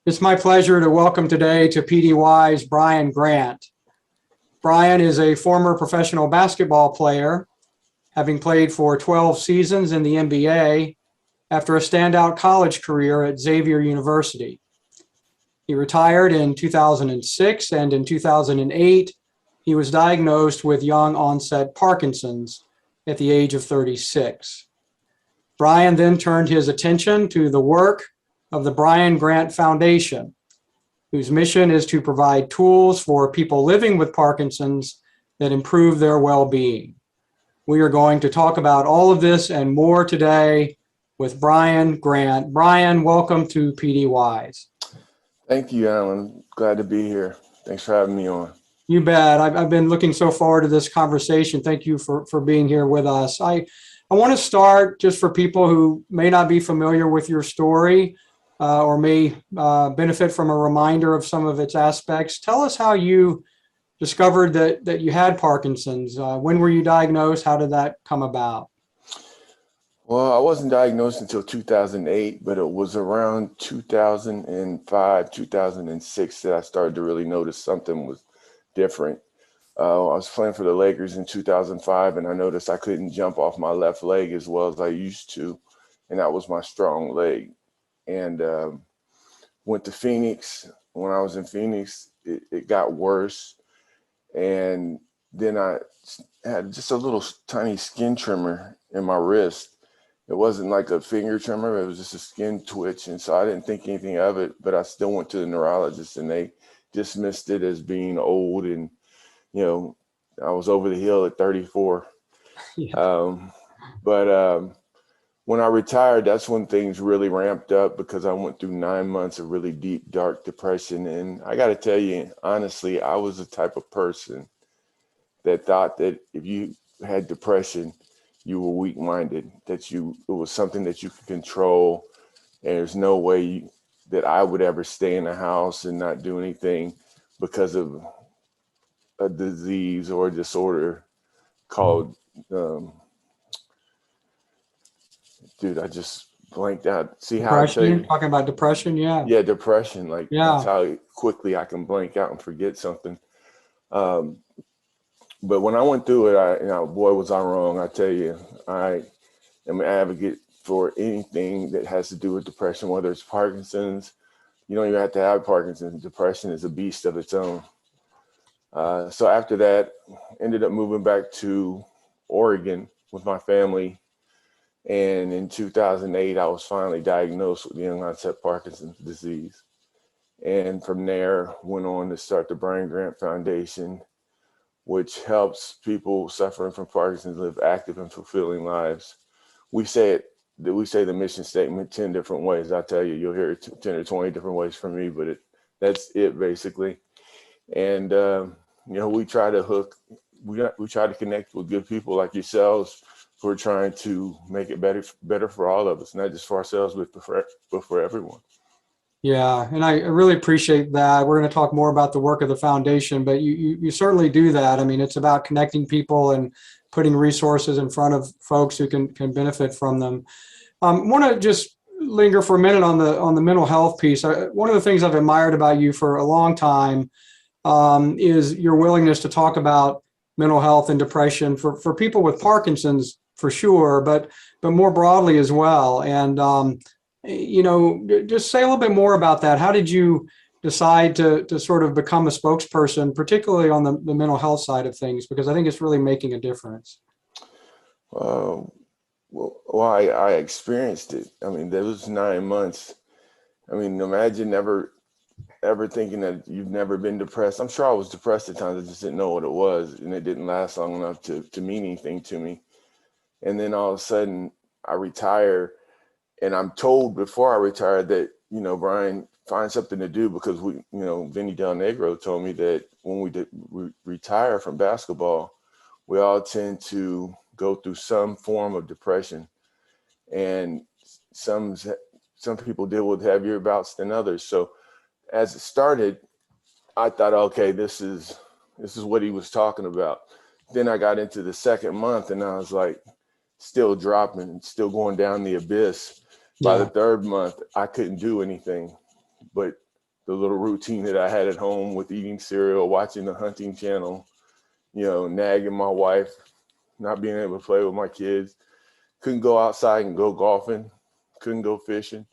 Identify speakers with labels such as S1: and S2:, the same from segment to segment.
S1: It's my pleasure to welcome today to PDY's Brian Grant. Brian is a former professional basketball player, having played for 12 seasons in the NBA after a standout college career at Xavier University. He retired in 2006, and in 2008, he was diagnosed with young onset Parkinson's at the age of 36. Brian then turned his attention to the work of the Brian Grant Foundation, whose mission is to provide tools for people living with Parkinson's that improve their well-being. We are going to talk about all of this and more today with Brian Grant. Brian, welcome to PDYs.
S2: Thank you, Allan. Glad to be here. Thanks for having me on.
S1: You bet. I've been looking so forward to this conversation. Thank you for being here with us. I want to start just for people who may not be familiar with your story or may benefit from a reminder of some of its aspects. Tell us how you discovered that you had Parkinson's. When were you diagnosed? How did that come about?
S2: Well, I wasn't diagnosed until 2008, but it was around 2005, 2006 that I started to really notice something was different. I was playing for the Lakers in 2005, and I noticed I couldn't jump off my left leg as well as I used to, and that was my strong leg. And went to Phoenix. When I was in Phoenix, it got worse. And then I had just a little tiny skin tremor in my wrist. It wasn't like a finger tremor, it was just a skin twitch. And so I didn't think anything of it, but I still went to the neurologist and they dismissed it as being old. And, you know, I was over the hill at 34. Yeah. When I retired, that's when things really ramped up because I went through 9 months of really deep, dark depression. And I got to tell you, honestly, I was the type of person that thought that if you had depression, you were weak-minded, that it was something that you could control. And there's no way that I would ever stay in the house and not do anything because of a disease or a disorder called, dude, I just blanked out. See how
S1: depression? You're talking about depression? Yeah.
S2: Yeah, depression. Like that's how quickly I can blank out and forget something. But when I went through it, boy, was I wrong. I tell you, I am an advocate for anything that has to do with depression, whether it's Parkinson's. You don't even have to have Parkinson's. Depression is a beast of its own. So after that, ended up moving back to Oregon with my family. And in 2008, I was finally diagnosed with young onset Parkinson's disease. And from there, went on to start the Brian Grant Foundation, which helps people suffering from Parkinson's live active and fulfilling lives. We say the mission statement 10 different ways. I tell you, you'll hear it 10 or 20 different ways from me, but that's it basically. And we try to connect with good people like yourselves who are trying to make it better for all of us, not just for ourselves, but for everyone.
S1: Yeah, and I really appreciate that. We're going to talk more about the work of the foundation, but you certainly do that. I mean, it's about connecting people and putting resources in front of folks who can benefit from them. I want to just linger for a minute on the mental health piece. One of the things I've admired about you for a long time is your willingness to talk about mental health and depression for people with Parkinson's, for sure, but more broadly as well. And just say a little bit more about that. How did you decide to sort of become a spokesperson, particularly on the mental health side of things? Because I think it's really making a difference.
S2: I experienced it. I mean, there was 9 months. I mean, imagine never ever thinking that you've never been depressed. I'm sure I was depressed at times. I just didn't know what it was, and it didn't last long enough to mean anything to me. And then all of a sudden, I retire. And I'm told before I retired that, Brian, find something to do because Vinny Del Negro told me that when we retire from basketball, we all tend to go through some form of depression. And some people deal with heavier bouts than others. So as it started, I thought, okay, this is what he was talking about. Then I got into the second month and I was like, still dropping, still going down the abyss. By the third month, I couldn't do anything but the little routine that I had at home with eating cereal, watching the hunting channel, nagging my wife, not being able to play with my kids, couldn't go outside and go golfing, couldn't go fishing.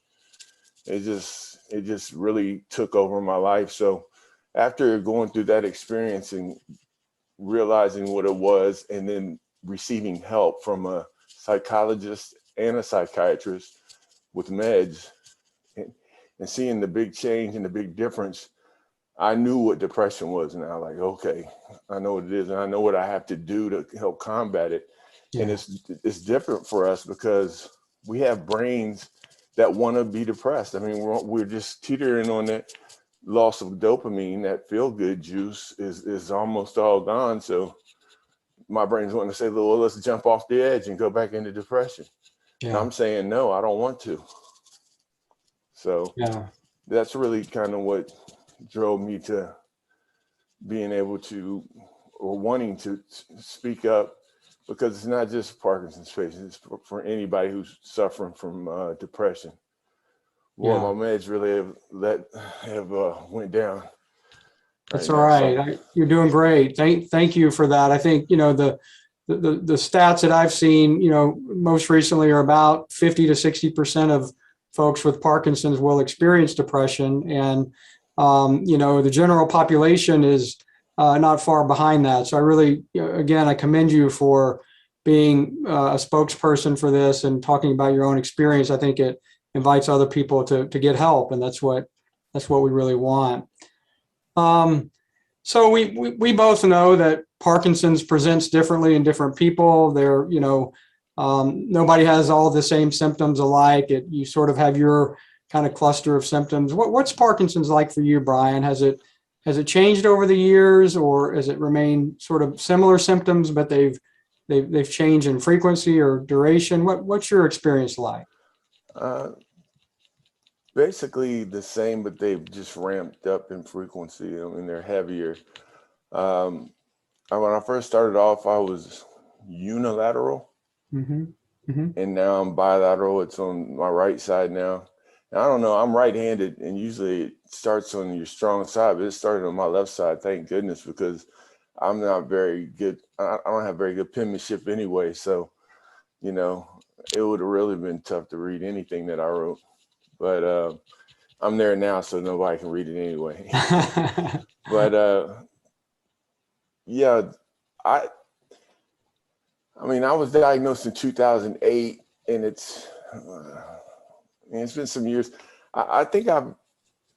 S2: It just really took over my life. So after going through that experience and realizing what it was, and then receiving help from a psychologist and a psychiatrist with meds, and seeing the big change and the big difference, I knew what depression was now. Like, okay, I know what it is, and I know what I have to do to help combat it.
S1: Yeah.
S2: And it's different for us because we have brains that want to be depressed. I mean, we're just teetering on that loss of dopamine. That feel-good juice is almost all gone. So my brain's wanting to say, well, let's jump off the edge and go back into depression. And
S1: Yeah.
S2: I'm saying, no, I don't want to. So
S1: Yeah.
S2: that's really kind of what drove me to being able to, or wanting to speak up, because it's not just Parkinson's patients, it's for anybody who's suffering from depression. Well, my meds really have went down.
S1: That's all right. You're doing great. Thank you for that. I think, the stats that I've seen, most recently are about 50 to 60% of folks with Parkinson's will experience depression. And, the general population is not far behind that. So I really, again, I commend you for being a spokesperson for this and talking about your own experience. I think it invites other people to get help. And that's what we really want. So we both know that Parkinson's presents differently in different people. Nobody has all the same symptoms alike. You sort of have your kind of cluster of symptoms. What's Parkinson's like for you, Brian? Has it changed over the years, or has it remained sort of similar symptoms, but they've changed in frequency or duration? What's your experience like?
S2: Basically the same, but they've just ramped up in frequency. I mean, they're heavier. When I first started off, I was unilateral,
S1: Mm-hmm. Mm-hmm.
S2: and now I'm bilateral. It's on my right side now. And I don't know, I'm right-handed, and usually it starts on your strong side, but it started on my left side, thank goodness, because I'm not very good. I don't have very good penmanship anyway. So, it would have really been tough to read anything that I wrote. But I'm there now, so nobody can read it anyway. But yeah, I mean, I was diagnosed in 2008, and it's been some years. I think I've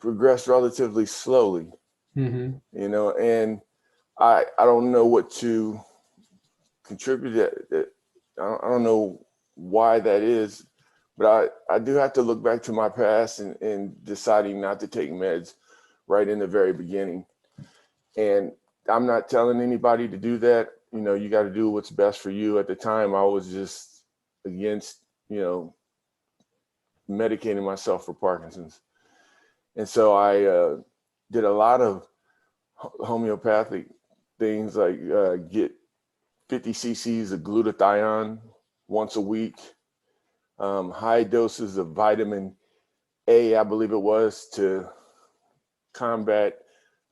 S2: progressed relatively slowly,
S1: Mm-hmm.
S2: and I don't know what to contribute that. I don't know why that is. But I do have to look back to my past and deciding not to take meds right in the very beginning. And I'm not telling anybody to do that. You got to do what's best for you. At the time, I was just against, medicating myself for Parkinson's. And so I did a lot of homeopathic things, like get 50 cc's of glutathione once a week. High doses of vitamin A, I believe it was, to combat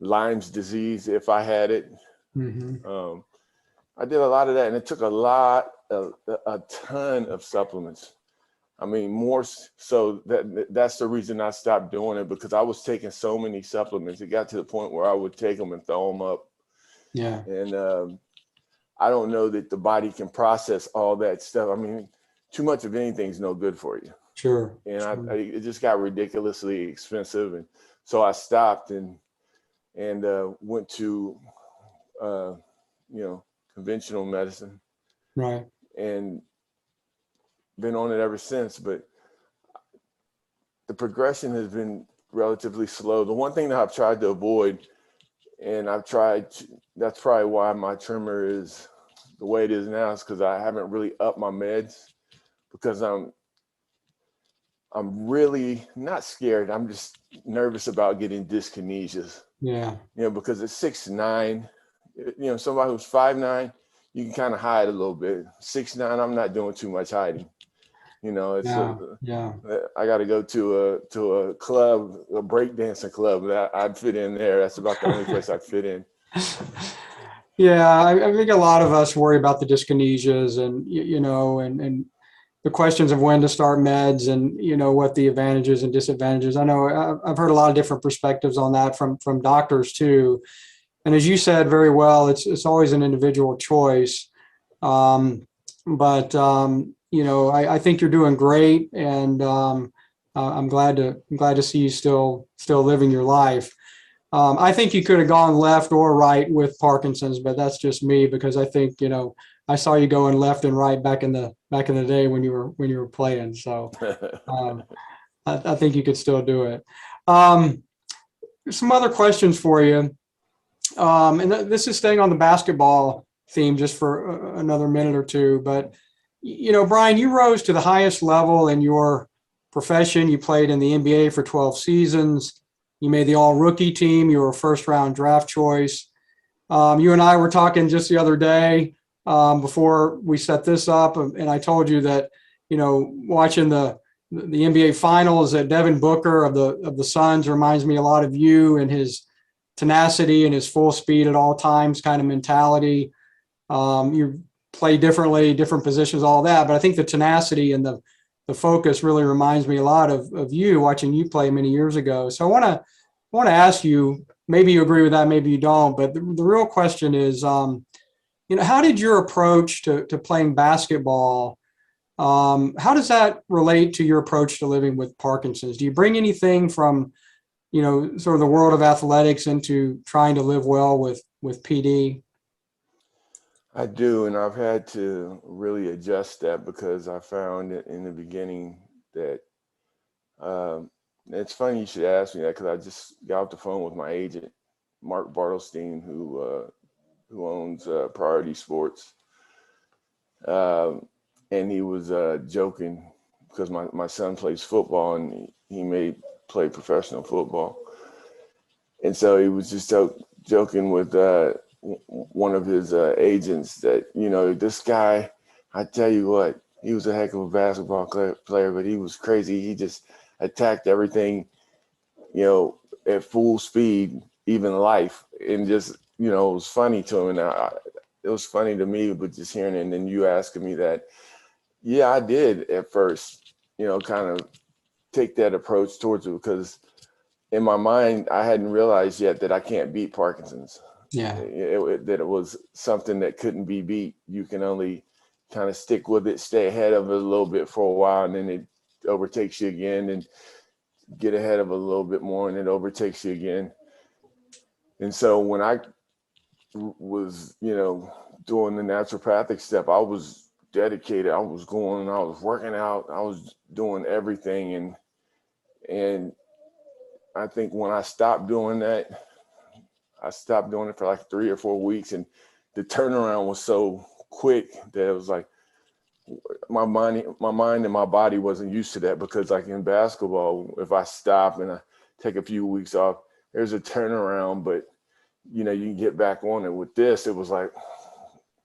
S2: Lyme's disease if I had it.
S1: Mm-hmm.
S2: I did a lot of that, and it took a ton of supplements. I mean, more so that's the reason I stopped doing it, because I was taking so many supplements. It got to the point where I would take them and throw them up.
S1: Yeah.
S2: And I don't know that the body can process all that stuff. I mean, too much of anything is no good for you.
S1: Sure.
S2: And it just got ridiculously expensive. And so I stopped and went to, conventional medicine.
S1: Right.
S2: And been on it ever since. But the progression has been relatively slow. The one thing that I've tried to avoid, and that's probably why my tremor is the way it is now, is because I haven't really upped my meds, because I'm really not scared. I'm just nervous about getting dyskinesias.
S1: Yeah.
S2: Because at 6'9", somebody who's 5'9", you can kind of hide a little bit. 6'9", I'm not doing too much hiding. It's
S1: Yeah. Yeah.
S2: I got to go to a club, a breakdancing club that I'd fit in there. That's about the only place I'd fit in.
S1: Yeah, I think a lot of us worry about the dyskinesias and, and the questions of when to start meds and, what the advantages and disadvantages. I know I've heard a lot of different perspectives on that from doctors too. And as you said very well, it's always an individual choice. I think you're doing great, and I'm glad to see you still living your life. I think you could have gone left or right with Parkinson's, but that's just me because I think I saw you going left and right back in the day when you were playing. So um, I think you could still do it. Um, some other questions for you, this is staying on the basketball theme just for another minute or two. But Brian, you rose to the highest level in your profession. You played in the NBA for 12 seasons. You made the all-rookie team. You were a first-round draft choice. You and I were talking just the other day before we set this up, and I told you that watching the NBA Finals, that Devin Booker of the Suns reminds me a lot of you and his tenacity and his full speed at all times kind of mentality. You play differently, different positions, all that, but I think the tenacity and the focus really reminds me a lot of you, watching you play many years ago. So I want to ask you, maybe you agree with that, maybe you don't, but the real question is, how did your approach to playing basketball, how does that relate to your approach to living with Parkinson's? Do you bring anything from, sort of the world of athletics into trying to live well with PD?
S2: I do, and I've had to really adjust that because I found it in the beginning that it's funny you should ask me that because I just got off the phone with my agent, Mark Bartelstein, who owns Priority Sports, and he was joking because my son plays football and he may play professional football, and so he was just joking with one of his agents that, this guy, I tell you what, he was a heck of a basketball player, but he was crazy. He just attacked everything, at full speed, even life. And just, it was funny to him. And it was funny to me, but just hearing it. And then you asking me that, yeah, I did at first, kind of take that approach towards it because in my mind, I hadn't realized yet that I can't beat Parkinson's.
S1: Yeah.
S2: That it was something that couldn't be beat. You can only kind of stick with it, stay ahead of it a little bit for a while, and then it overtakes you again, and get ahead of it a little bit more, and it overtakes you again. And so when I was, doing the naturopathic step, I was dedicated. I was working out, I was doing everything. And I think when I stopped doing that, I stopped doing it for like 3 or 4 weeks, and the turnaround was so quick that it was like my mind and my body wasn't used to that, because like in basketball, if I stop and I take a few weeks off, there's a turnaround, but you can get back on it. With this, it was like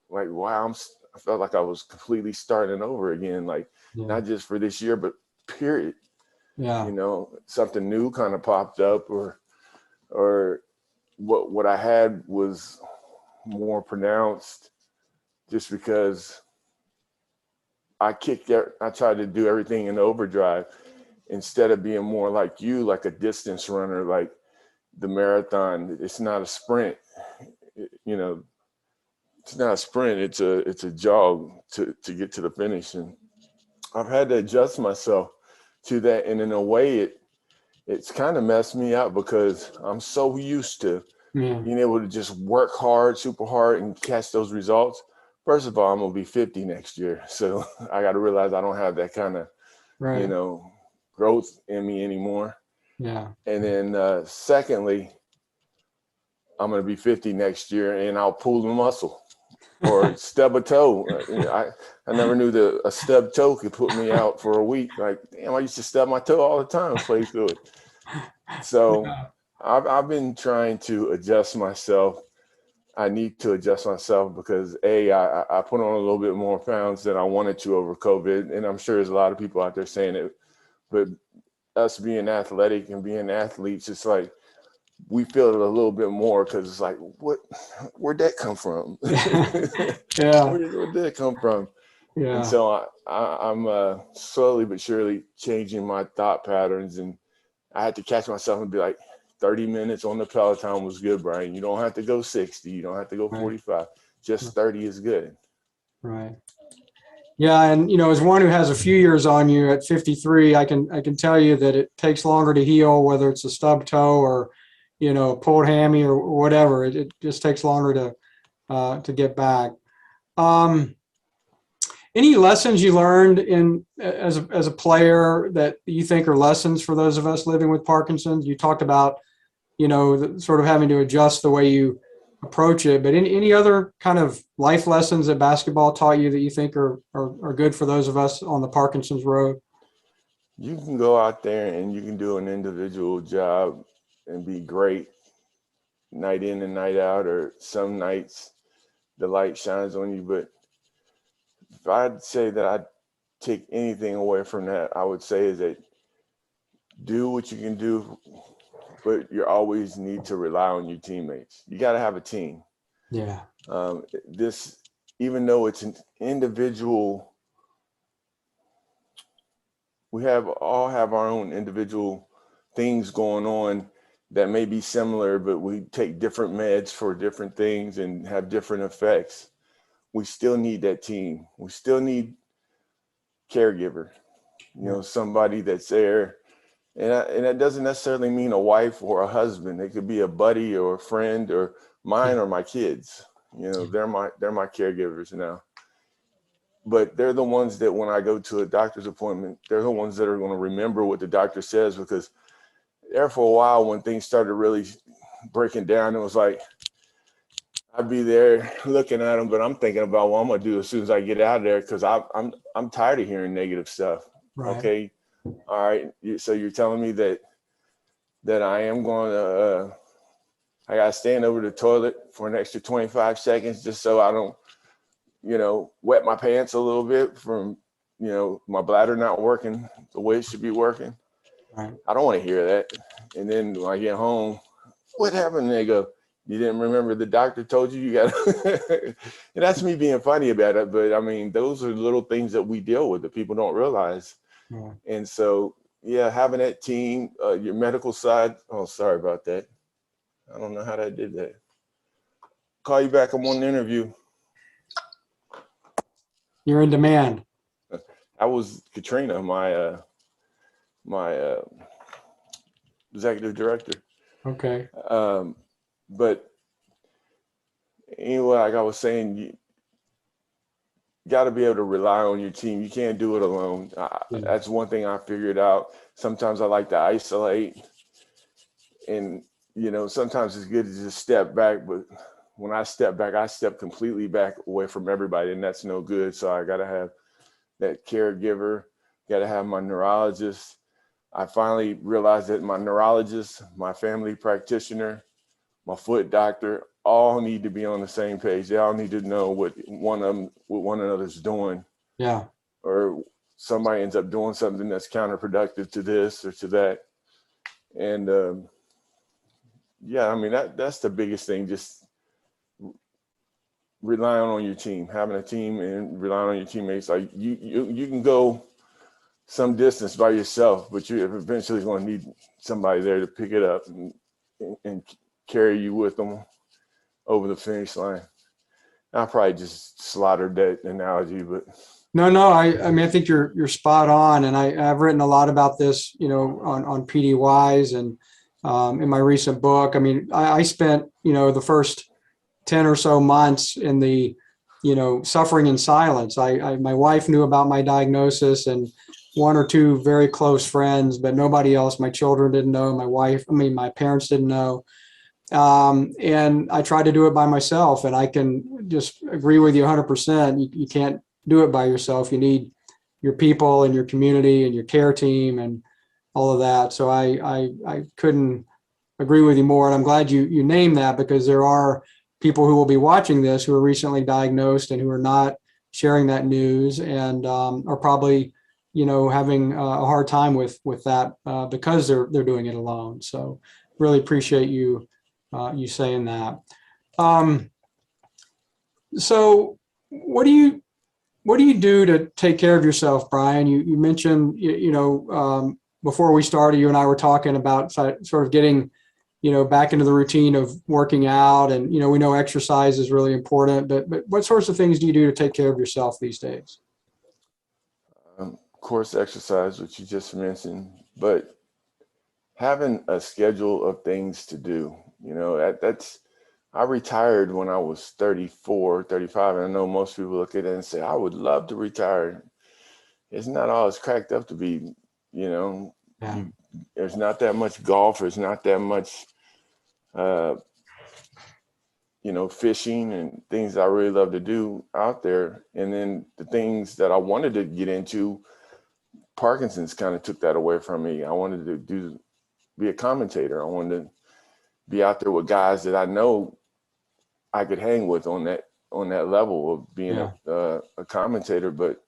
S2: wow, I felt like I was completely starting over again, like not just for this year, but period.
S1: Yeah.
S2: Something new kind of popped up, or what I had was more pronounced, just because I tried to do everything in overdrive instead of being more like you, like a distance runner, like the marathon. It's not a sprint, it's not a sprint. It's a jog to get to the finish. And I've had to adjust myself to that. And in a way, it's kind of messed me up because I'm so used to being able to just work hard, super hard, and catch those results. First of all, I'm going to be 50 next year. So I got to realize I don't have that kind of,
S1: Right.
S2: Growth in me anymore.
S1: Yeah.
S2: And then secondly, I'm going to be 50 next year and I'll pull the muscle or stub a toe. I never knew that a stub toe could put me out for a week. Like, damn, I used to stub my toe all the time, play through it. So I've been trying to adjust myself. I need to adjust myself because I put on a little bit more pounds than I wanted to over COVID. And I'm sure there's a lot of people out there saying it, but us being athletic and being athletes, it's like, we feel it a little bit more because it's like, where'd that come from?
S1: Yeah.
S2: Where'd that come from?
S1: Yeah.
S2: And so I'm slowly but surely changing my thought patterns. And I had to catch myself and be like, 30 minutes on the Peloton was good, Brian. You don't have to go 60. You don't have to go 45. Just 30 is good.
S1: Right. Yeah. And, as one who has a few years on you at 53, I can tell you that it takes longer to heal, whether it's a stub toe or, pulled hammy or whatever. It just takes longer to get back. Any lessons you learned as a player that you think are lessons for those of us living with Parkinson's? You talked about, sort of having to adjust the way you approach it, but any other kind of life lessons that basketball taught you that you think are good for those of us on the Parkinson's road?
S2: You can go out there and you can do an individual job and be great night in and night out, or some nights the light shines on you. But if I'd say that I'd take anything away from that, I would say is that do what you can do, but you always need to rely on your teammates. You got to have a team.
S1: Yeah.
S2: Even though it's an individual, we all have our own individual things going on that may be similar, but we take different meds for different things and have different effects. We still need that team. We still need caregiver, somebody that's there. And that doesn't necessarily mean a wife or a husband. It could be a buddy or a friend or mine or my kids. They're my caregivers now. But they're the ones that when I go to a doctor's appointment, they're the ones that are going to remember what the doctor says, because there for a while when things started really breaking down, it was like, I'd be there looking at them, but I'm thinking about what I'm going to do as soon as I get out of there, because I'm tired of hearing negative stuff.
S1: Right.
S2: Okay. All right. So you're telling me that I am going to, I got to stand over the toilet for an extra 25 seconds just so I don't, wet my pants a little bit from, my bladder not working the way it should be working.
S1: Right.
S2: I don't want to hear that. And then when I get home, what happened? And they go, you didn't remember the doctor told you got and that's me being funny about it. But I mean, those are little things that we deal with that people don't realize. Yeah. And so, yeah, having that team, your medical side. Oh, sorry about that. I don't know how that did that. Call you back. I'm on the interview.
S1: You're in demand.
S2: I was Katrina, my executive director.
S1: Okay.
S2: But anyway, like I was saying, you got to be able to rely on your team. You can't do it alone. That's one thing I figured out. Sometimes I like to isolate, and sometimes it's good to just step back. But when I step back, I step completely back away from everybody, and that's no good. So I got to have that caregiver. Got to have my neurologist. I finally realized that my neurologist, my family practitioner, my foot doctor, all need to be on the same page. They all need to know what one another's doing. Yeah. Or somebody ends up doing something that's counterproductive to this or to that. And yeah, I mean, that's the biggest thing. Just relying on your team, having a team and relying on your teammates. Like you can go some distance by yourself, but you're eventually going to need somebody there to pick it up and carry you with them over the finish line. I probably just slaughtered that analogy, but
S1: no. I mean, I think you're spot on, and I've written a lot about this, on PDYs and in my recent book. I mean, I spent the first 10 or so months in the suffering in silence. My wife knew about my diagnosis and one or two very close friends, but nobody else. My children didn't know. My parents didn't know. And I tried to do it by myself, and I can just agree with you 100%. You can't do it by yourself. You need your people and your community and your care team and all of that. So I couldn't agree with you more. And I'm glad you named that, because there are people who will be watching this who are recently diagnosed and who are not sharing that news and are probably, having a hard time with that because they're doing it alone. So really appreciate you saying that. So what do you do to take care of yourself, Brian? You mentioned, before we started, you and I were talking about sort of getting, back into the routine of working out, and, we know exercise is really important, but what sorts of things do you do to take care of yourself these days?
S2: Of course, exercise, which you just mentioned, but having a schedule of things to do, I retired when I was 34, 35, and I know most people look at it and say, I would love to retire. It's not all it's cracked up to be,
S1: Yeah.
S2: There's not that much golf. There's not that much, fishing and things I really love to do out there. And then the things that I wanted to get into, Parkinson's kind of took that away from me. I wanted to be a commentator. I wanted to be out there with guys that I know I could hang with on that level of being a commentator. But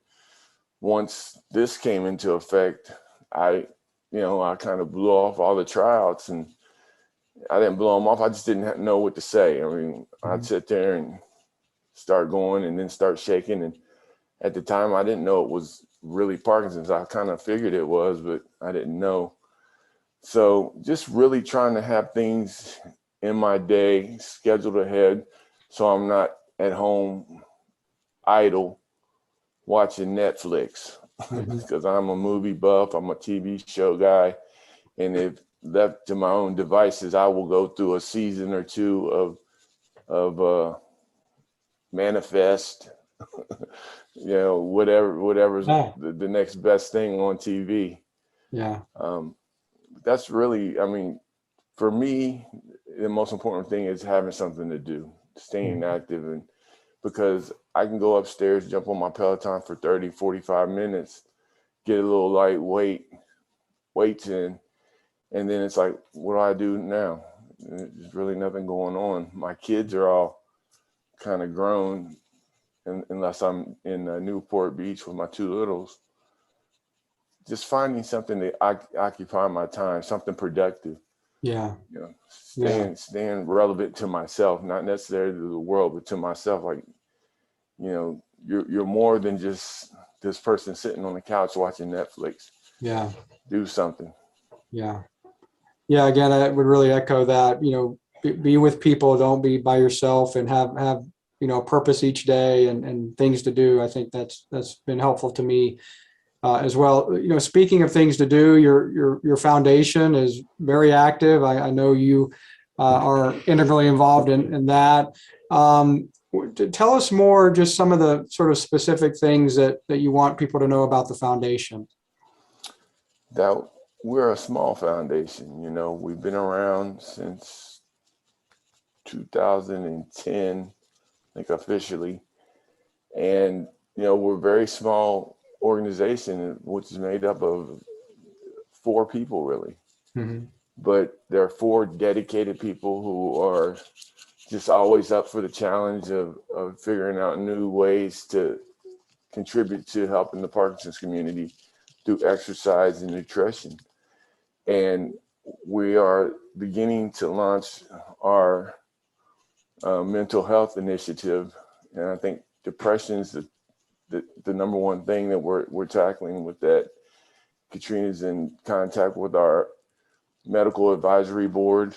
S2: once this came into effect, I kind of blew off all the tryouts, and I didn't blow them off. I just didn't know what to say. I mean, I'd sit there and start going and then start shaking. And at the time, I didn't know it was really Parkinson's. I kind of figured it was, but I didn't know. So just really trying to have things in my day scheduled ahead so I'm not at home idle watching Netflix, because I'm a movie buff. I'm a TV show guy. And if left to my own devices, I will go through a season or two of Manifest, whatever's the next best thing on TV.
S1: Yeah.
S2: That's really, I mean, for me, the most important thing is having something to do, staying active. And because I can go upstairs, jump on my Peloton for 30, 45 minutes, get a little weights in, and then it's like, what do I do now? There's really nothing going on. My kids are all kind of grown, unless I'm in Newport Beach with my two littles. Just finding something to occupy my time, something productive.
S1: Yeah.
S2: Staying relevant to myself, not necessarily to the world, but to myself. Like, you're more than just this person sitting on the couch watching Netflix.
S1: Yeah.
S2: Do something.
S1: Yeah. Yeah. Again, I would really echo that, be with people, don't be by yourself, and have, a purpose each day and things to do. I think that's been helpful to me as well. Speaking of things to do, your foundation is very active. I know you are integrally involved in that. Tell us more, just some of the sort of specific things that you want people to know about the foundation.
S2: That we're a small foundation. We've been around since 2010, I think, officially. And, we're a very small organization, which is made up of 4 people, really. But there are 4 dedicated people who are just always up for the challenge of figuring out new ways to contribute to helping the Parkinson's community through exercise and nutrition. And we are beginning to launch our mental health initiative. And I think depression is the number one thing that we're tackling with that. Katrina's in contact with our medical advisory board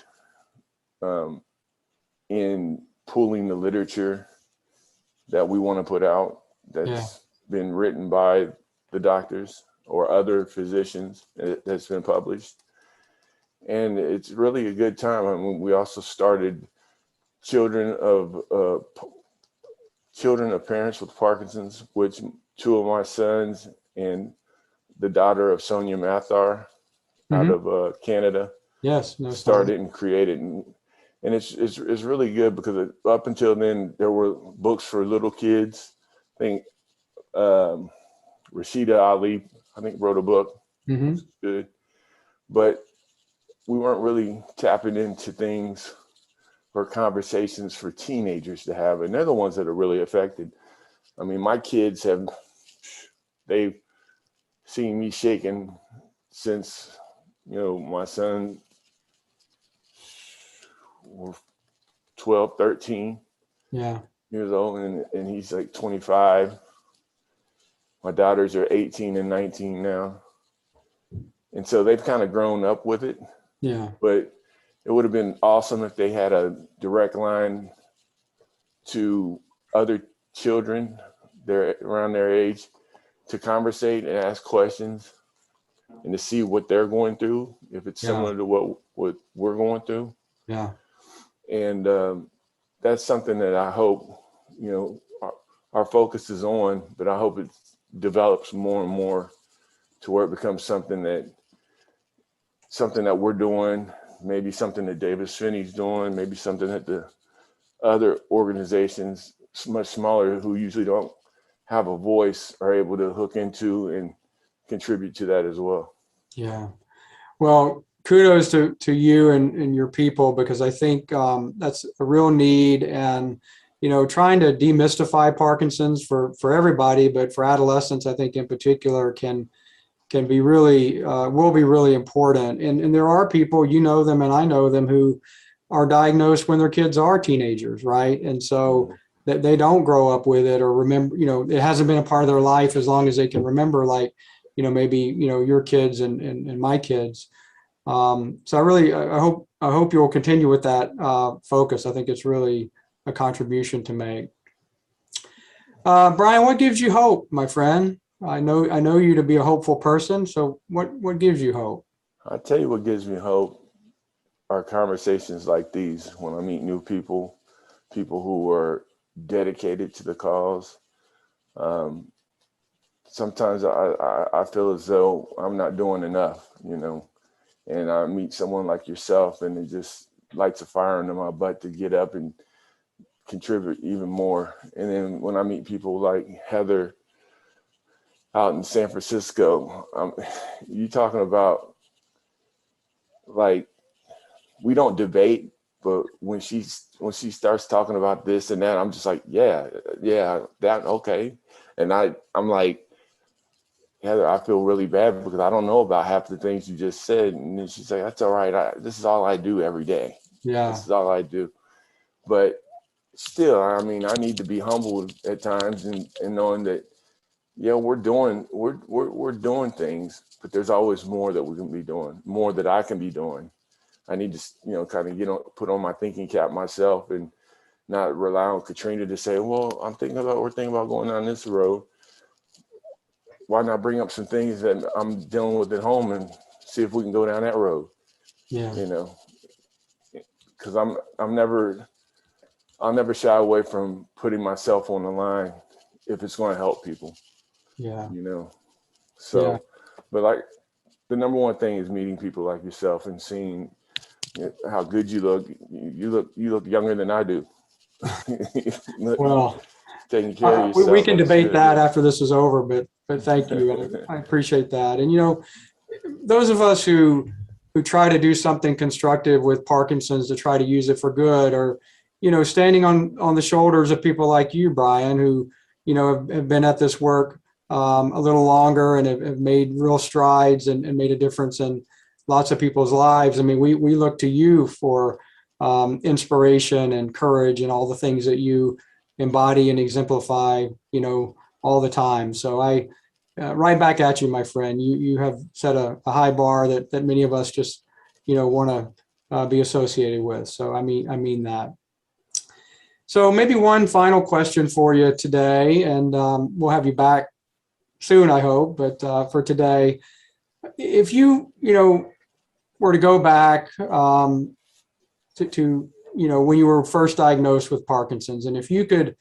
S2: in pooling the literature that we want to put out that's been written by the doctors or other physicians that's been published. And it's really a good time. I mean, we also started children of parents with Parkinson's, which 2 of my sons and the daughter of Sonia Mathar out of Canada started and created. And it's really good, because up until then, there were books for little kids. I think Rashida Ali, I think, wrote a book. It's good. But we weren't really tapping into things for conversations for teenagers to have, and they're the ones that are really affected. I mean, my kids they've seen me shaking since, my son was 12, 13
S1: Yeah.
S2: years old, and he's like 25. My daughters are 18 and 19 now. And so they've kind of grown up with it.
S1: Yeah.
S2: But it would have been awesome if they had a direct line to other children around their age to conversate and ask questions and to see what they're going through, if it's similar to what we're going through.
S1: Yeah.
S2: And that's something that I hope, our focus is on, but I hope it develops more and more to where it becomes something that we're doing, maybe something that Davis Finney's doing, maybe something that the other organizations, much smaller, who usually don't have a voice, are able to hook into and contribute to that as well.
S1: Yeah. Well, kudos to you and your people, because I think that's a real need. And, trying to demystify Parkinson's for everybody, but for adolescents, I think in particular, can be really, will be really important. And there are people, them and I know them, who are diagnosed when their kids are teenagers, right? And so that they don't grow up with it or remember, it hasn't been a part of their life as long as they can remember, like, maybe, your kids and my kids. So I hope you'll continue with that focus. I think it's really a contribution to make. Brian, what gives you hope, my friend? I know you to be a hopeful person. So what gives you hope?
S2: I'll tell you what gives me hope are conversations like these, when I meet new people who are dedicated to the cause. Sometimes I feel as though I'm not doing enough, and I meet someone like yourself, and it just lights a fire under my butt to get up and contribute even more. And then when I meet people like Heather out in San Francisco, you talking about, like, we don't debate, but when she starts talking about this and that, I'm just like, yeah, that, okay. And I'm like, Heather, I feel really bad because I don't know about half the things you just said. And then she's like, that's all right. This is all I do every day.
S1: Yeah.
S2: This is all I do. But still, I mean, I need to be humbled at times and knowing that, we're doing things, but there's always more that we can be doing, more that I can be doing. I need to, kind of, put on my thinking cap myself and not rely on Katrina to say, well, we're thinking about going down this road. Why not bring up some things that I'm dealing with at home and see if we can go down that road?
S1: Yeah.
S2: Because I'll never shy away from putting myself on the line if it's going to help people.
S1: Yeah.
S2: So,
S1: yeah.
S2: But like, the number one thing is meeting people like yourself and seeing how good you look. You look younger than I do.
S1: Well,
S2: taking care of yourself.
S1: we can debate that after this is over, but thank you. I appreciate that. And, those of us who try to do something constructive with Parkinson's to try to use it for good, or, standing on the shoulders of people like you, Brian, who, have been at this work a little longer and have made real strides and made a difference in lots of people's lives. I mean, we look to you for inspiration and courage and all the things that you embody and exemplify, all the time. So I, right back at you, my friend. You have set a high bar that many of us just, want to be associated with. So I mean that. So maybe one final question for you today, and we'll have you back soon, I hope. But for today, if you were to go back to when you were first diagnosed with Parkinson's, and if you could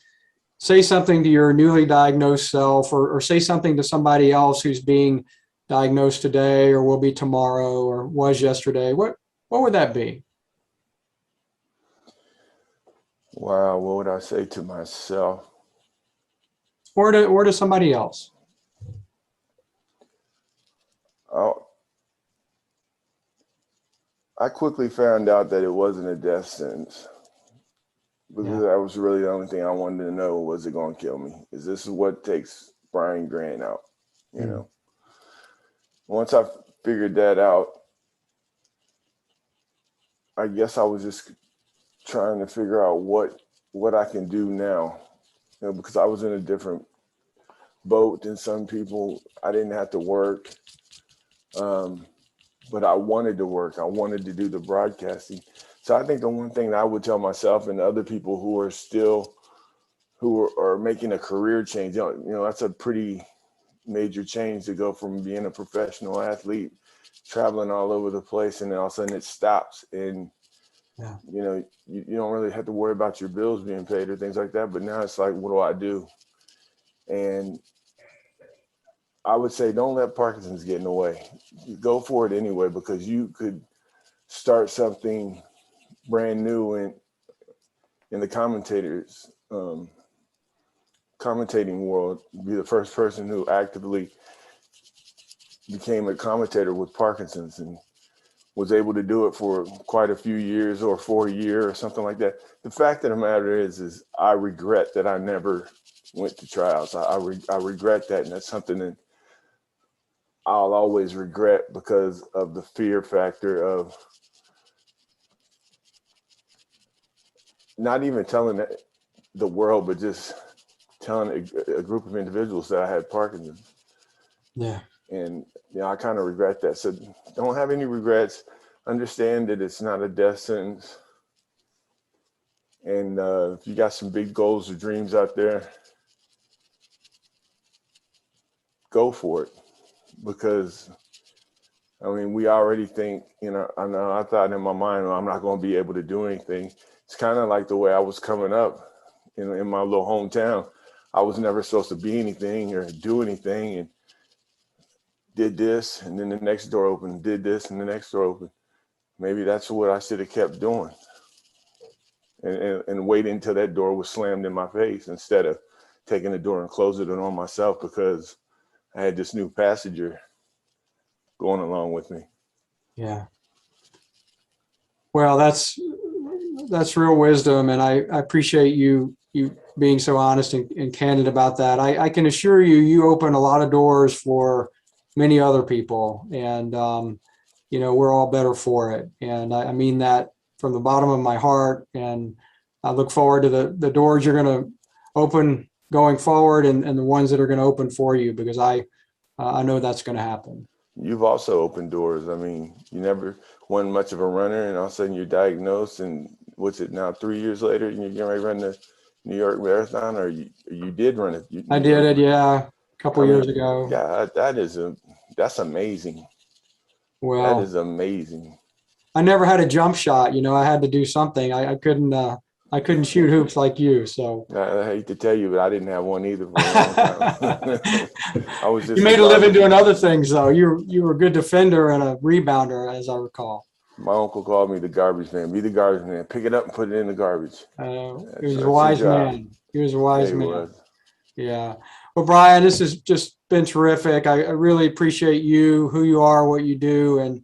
S1: say something to your newly diagnosed self, or say something to somebody else who's being diagnosed today, or will be tomorrow, or was yesterday, what would that be?
S2: Wow, what would I say to myself?
S1: Or to somebody else?
S2: Oh, I quickly found out that it wasn't a death sentence. because that was really the only thing I wanted to know. Was it going to kill me? Is this what takes Brian Grant out? You know, once I figured that out, I guess I was just trying to figure out what I can do now, you know, because I was in a different boat than some people. I didn't have to work, but I wanted to work. I wanted to do the broadcasting. So I think the one thing that I would tell myself and other people who are making a career change, you know, that's a pretty major change to go from being a professional athlete, traveling all over the place, and then all of a sudden it stops. And, you know, you don't really have to worry about your bills being paid or things like that. But now it's like, what do I do? And I would say, don't let Parkinson's get in the way. Go for it anyway, because you could start something brand new in the commentating world, be the first person who actively became a commentator with Parkinson's and was able to do it for quite a few years or for a year or something like that. The fact of the matter is I regret that I never went to trials. I regret that, and that's something that I'll always regret because of the fear factor of not even telling the world, but just telling a group of individuals that I had Parkinson's.
S1: Yeah.
S2: And, you know, I kind of regret that. So don't have any regrets. Understand that it's not a death sentence. And if you got some big goals or dreams out there, go for it. Because, I mean, we already think, you know, I thought in my mind, well, I'm not going to be able to do anything. It's kind of like the way I was coming up in my little hometown. I was never supposed to be anything or do anything, and did this, and then the next door opened, did this, and the next door opened. Maybe that's what I should have kept doing and waiting until that door was slammed in my face instead of taking the door and closing it on myself because I had this new passenger going along with me.
S1: Yeah. Well, that's real wisdom. And I appreciate you being so honest and candid about that. I can assure you, you open a lot of doors for many other people, and, you know, we're all better for it. And I mean that from the bottom of my heart. And I look forward to the doors you're going to open going forward, and the ones that are going to open for you, because I know that's going to happen.
S2: You've also opened doors. I mean, you never won much of a runner, and all of a sudden you're diagnosed, and what's it now, 3 years later, and you're getting ready to run the New York Marathon, or you did run it?
S1: I did it, yeah, a couple years ago.
S2: Yeah, that's amazing.
S1: Well,
S2: that is amazing.
S1: I never had a jump shot. You know, I had to do something. I couldn't shoot hoops like you. So
S2: I hate to tell you, but I didn't have one either for a long time. I was just.
S1: You made a living doing other things, though. You were a good defender and a rebounder, as I recall.
S2: My uncle called me the garbage man. Be the garbage man. Pick it up and put it in the garbage.
S1: He was a wise man. He was a wise man.
S2: Was.
S1: Yeah. Well, Brian, this has just been terrific. I really appreciate you, who you are, what you do, and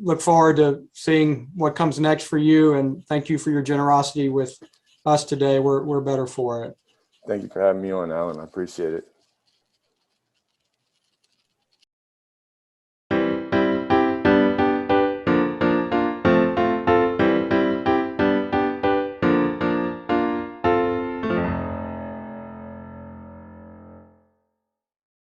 S1: look forward to seeing what comes next for you. And thank you for your generosity with us today. We're better for it.
S2: Thank you for having me on, Allan. I appreciate it.